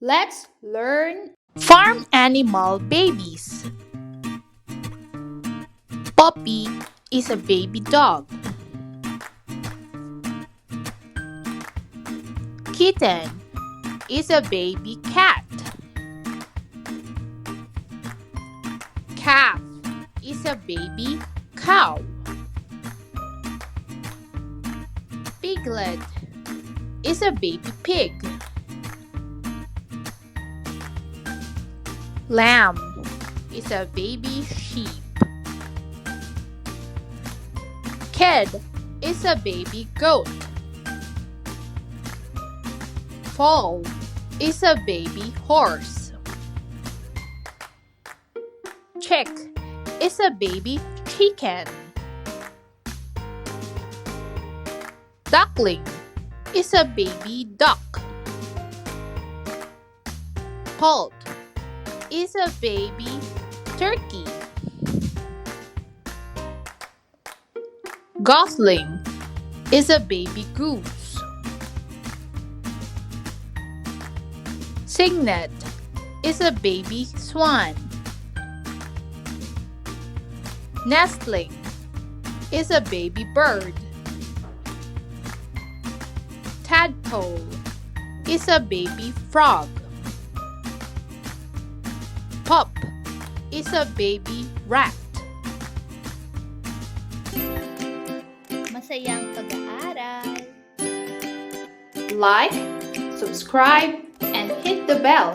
Let's learn farm animal babies. Puppy is a baby dog. Kitten is a baby cat. Calf is a baby cow. Piglet is a baby pig. Lamb is a baby sheep. Kid is a baby goat. Foal is a baby horse. Chick is a baby chicken. Duckling is a baby duck. Poult is a baby turkey. Gosling is a baby goose. Cygnet is a baby swan. Nestling is a baby bird. Tadpole is a baby frog. Pup is a baby rat. Masayang pag-aaral! Like, subscribe, and hit the bell